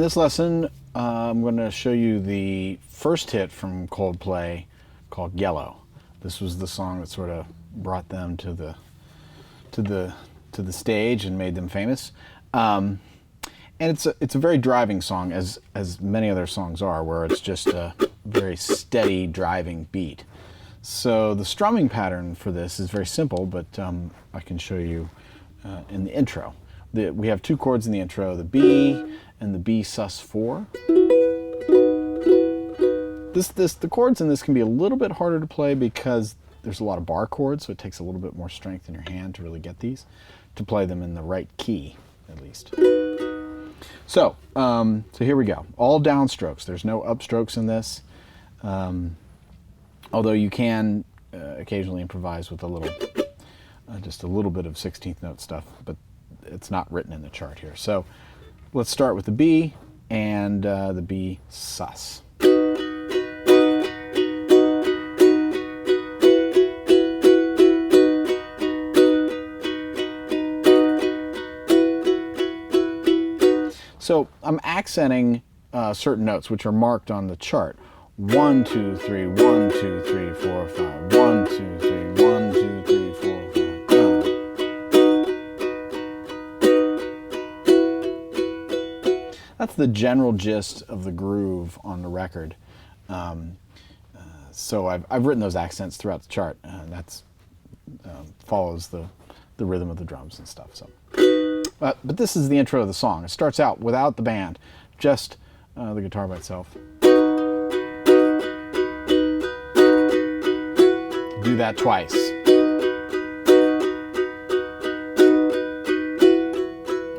this lesson, I'm going to show you the first hit from Coldplay called Yellow. This was the song that sort of brought them to the stage and made them famous. And it's a very driving song, as many other songs are, where it's just a very steady driving beat. So the strumming pattern for this is very simple, but I can show you in the intro. We have two chords in the intro, the B and the B sus4. The chords in this can be a little bit harder to play because there's a lot of bar chords, so it takes a little bit more strength in your hand to really get these, to play them in the right key, at least. So here we go. All downstrokes. There's no upstrokes in this, although you can occasionally improvise with a little, just a little bit of 16th note stuff, but it's not written in the chart here. So let's start with the B and the B sus. So I'm accenting certain notes which are marked on the chart. 1, 2, 3, 1, 2, 3, 4, 5. 1, 2, 3, 1, 2, 3, 4, 5. That's the general gist of the groove on the record. So I've written those accents throughout the chart, and that's follows the rhythm of the drums and stuff. So. But this is the intro of the song. It starts out without the band, just the guitar by itself. Do that twice.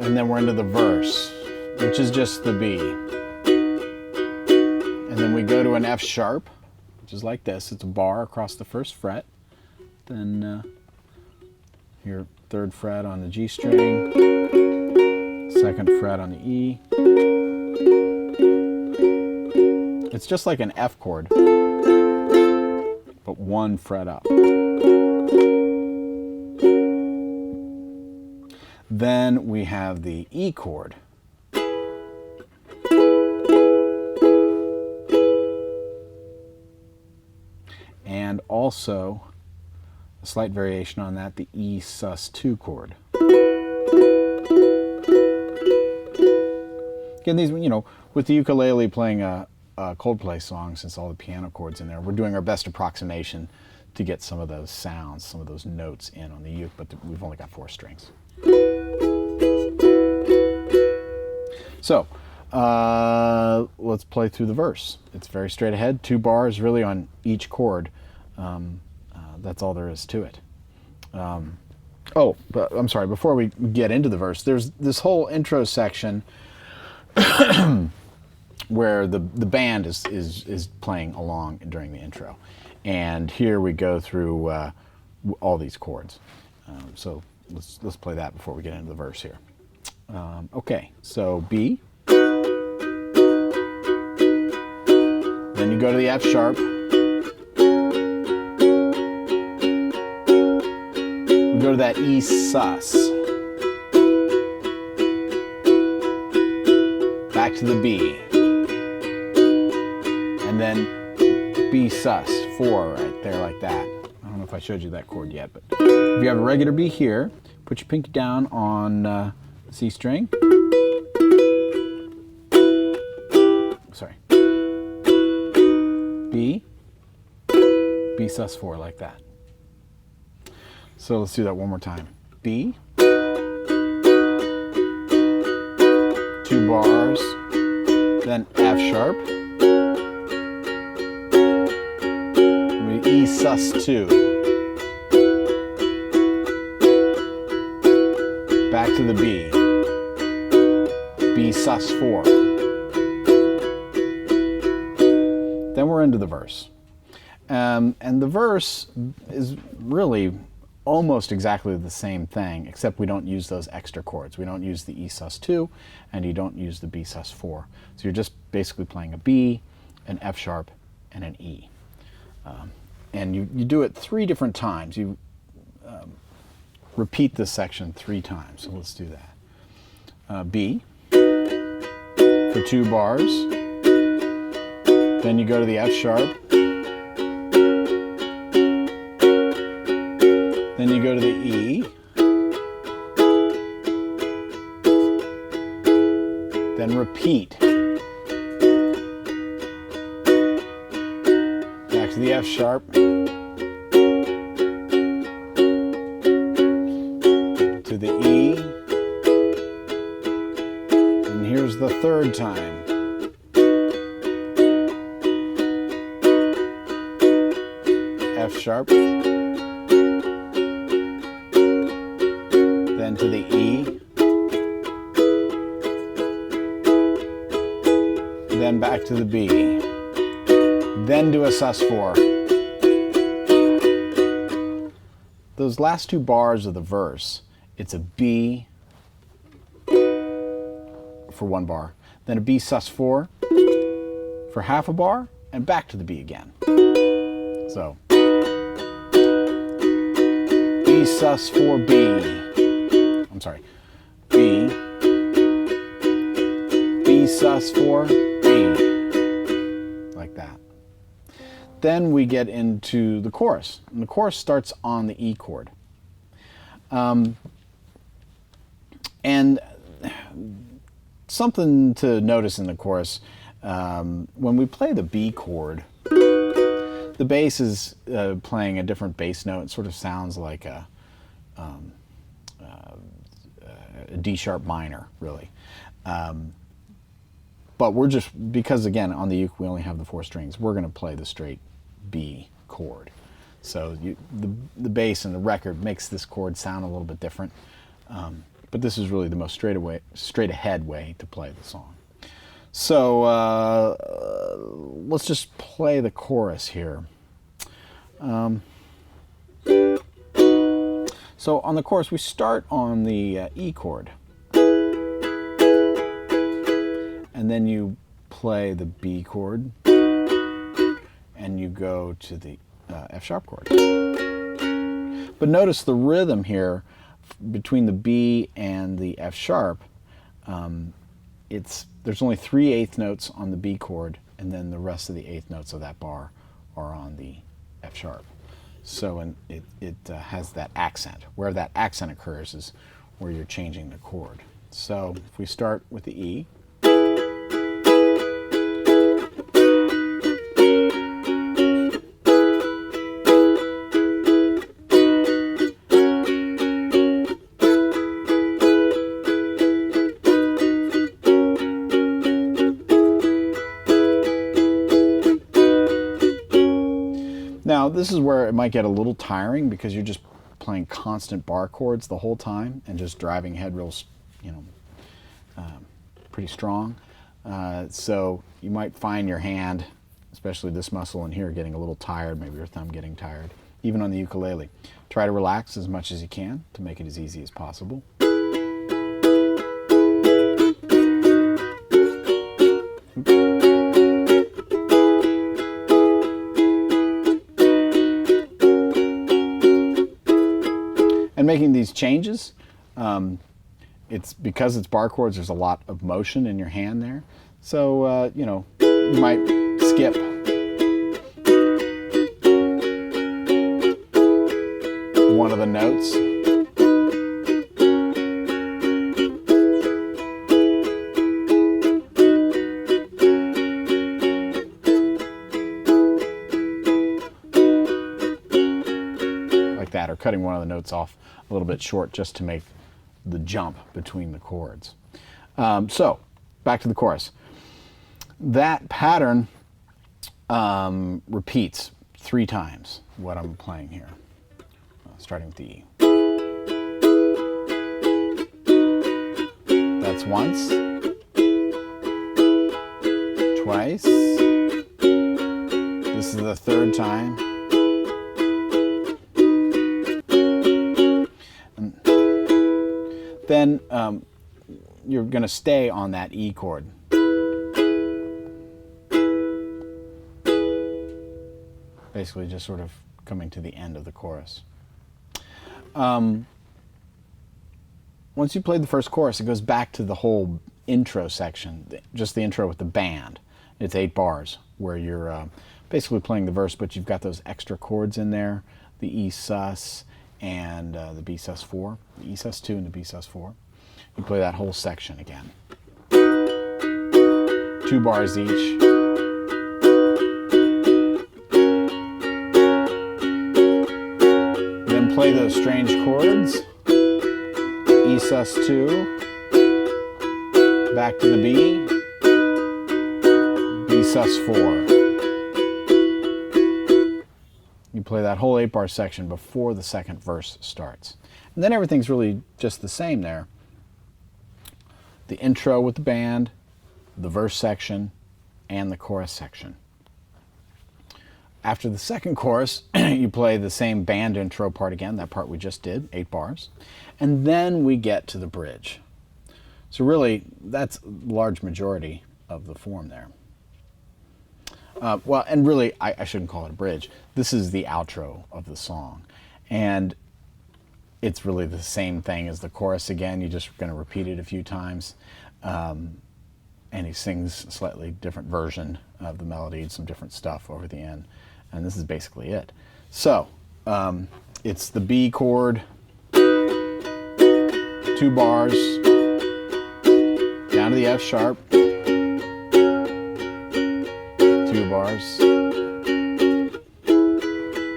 And then we're into the verse, which is just the B. And then we go to an F sharp, which is like this. It's a bar across the first fret. Then your third fret on the G string, second fret on the E. It's just like an F chord, but one fret up. Then we have the E chord. And also a slight variation on that, the E sus2 chord. Again, these, with the ukulele playing a Coldplay song, since all the piano chords in there, we're doing our best approximation to get some of those sounds, some of those notes in on the uke, but we've only got 4 strings. So, let's play through the verse. It's very straight ahead, 2 bars really on each chord. That's all there is to it. But I'm sorry, before we get into the verse, there's this whole intro section where the band is playing along during the intro. And here we go through all these chords. So let's play that before we get into the verse here. Okay, so B. Then you go to the F sharp. We go to that E sus. Back to the B. And then B sus4 right there like that. I don't know if I showed you that chord yet, but if you have a regular B here, put your pinky down on the C string. Sorry. B, B sus4 like that. So let's do that one more time. B, 2 bars, then F sharp, E sus2, back to the B, B sus4. Then we're into the verse. And the verse is really almost exactly the same thing, except we don't use those extra chords. We don't use the E sus2, and you don't use the B sus4. So you're just basically playing a B, an F sharp, and an E. And you do it 3 different times. You repeat this section 3 times. So let's do that. B, for 2 bars. Then you go to the F sharp. Then you go to the E. Then repeat. Back to the F sharp. To the E. And here's the 3rd time. F sharp. Then to the E. Then back to the B. Then do a sus4. Those last 2 bars of the verse, it's a B for 1 bar, then a B sus4 for half a bar, and back to the B again. So, B sus4 B. I'm sorry, B, B sus4 B, like that. Then we get into the chorus, and the chorus starts on the E chord. And something to notice in the chorus, when we play the B chord, the bass is playing a different bass note. It sort of sounds like a D sharp minor, really. But we're just, because again, on the uke we only have the 4 strings, we're going to play the straight B chord. So the bass and the record makes this chord sound a little bit different. But this is really the most straight ahead way to play the song. So let's just play the chorus here. So on the chorus, we start on the E chord. And then you play the B chord. And you go to the F sharp chord. But notice the rhythm here between the B and the F sharp. There's only 3 eighth notes on the B chord, and then the rest of the eighth notes of that bar are on the F sharp. So it has that accent. Where that accent occurs is where you're changing the chord. So if we start with the E, now this is where it might get a little tiring because you're just playing constant bar chords the whole time and just driving head real, pretty strong. So you might find your hand, especially this muscle in here, getting a little tired, maybe your thumb getting tired, even on the ukulele. Try to relax as much as you can to make it as easy as possible. And making these changes, it's because it's bar chords, there's a lot of motion in your hand there. So, you might skip one of the notes. Like that, or cutting one of the notes off a little bit short just to make the jump between the chords. So, back to the chorus. That pattern repeats 3 times what I'm playing here, starting with the E. That's once, twice, this is the 3rd time, and then you're going to stay on that E chord. Basically just sort of coming to the end of the chorus. Once you played the first chorus, it goes back to the whole intro section, just the intro with the band. It's 8 bars where you're basically playing the verse, but you've got those extra chords in there, the E sus and the B sus4, the E sus2 and the B sus4. You play that whole section again. 2 bars each. Then play those strange chords. E sus2, back to the B, B sus4. You play that whole 8-bar section before the second verse starts. And then everything's really just the same there. The intro with the band, the verse section, and the chorus section. After the second chorus, you play the same band intro part again, that part we just did, 8 bars. And then we get to the bridge. So really, that's the large majority of the form there. Well, and really, I shouldn't call it a bridge. This is the outro of the song. And it's really the same thing as the chorus again. You're just going to repeat it a few times. And he sings a slightly different version of the melody, some different stuff over the end. And this is basically it. So, it's the B chord, 2 bars, down to the F sharp, 2 bars,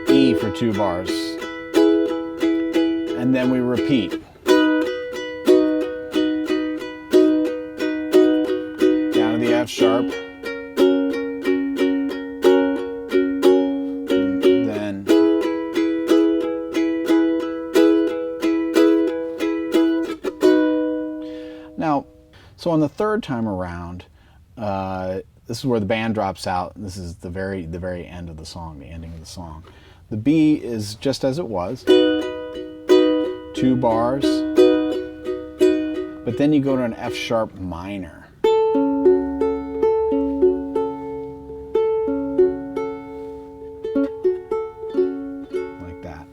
E for 2 bars, and then we repeat. Down to the F sharp, then now, so on the third time around, this is where the band drops out. This is the very end of the song, the ending of the song. The B is just as it was, 2 bars, but then you go to an F sharp minor. Like that.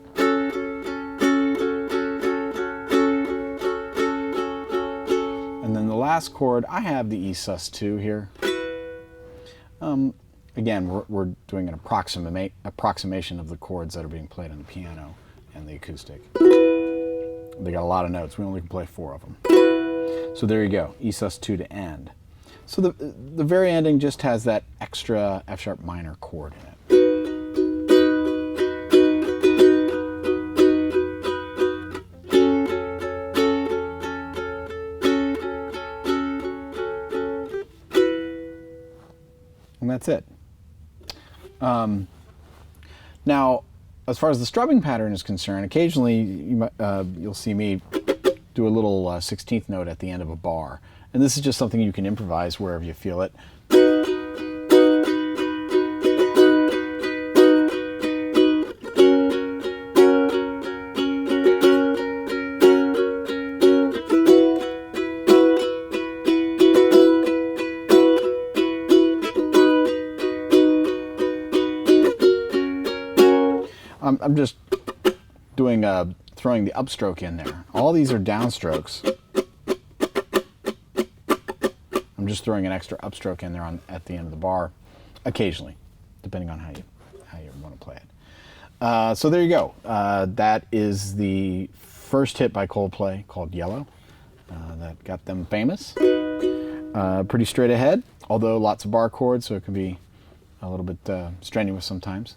And then the last chord, I have the E sus2 here. Again, we're doing an approximation of the chords that are being played on the piano and the acoustic. They got a lot of notes. We only can play 4 of them. So there you go, E sus2 to end. So the very ending just has that extra F sharp minor chord in it. And that's it. Now, as far as the strumming pattern is concerned, occasionally you'll see me do a little 16th note at the end of a bar. And this is just something you can improvise wherever you feel it. I'm just doing throwing the upstroke in there. All these are downstrokes. I'm just throwing an extra upstroke in there at the end of the bar, occasionally, depending on how you want to play it. So there you go. That is the first hit by Coldplay called Yellow. That got them famous. Pretty straight ahead, although lots of bar chords, so it can be a little bit strenuous sometimes.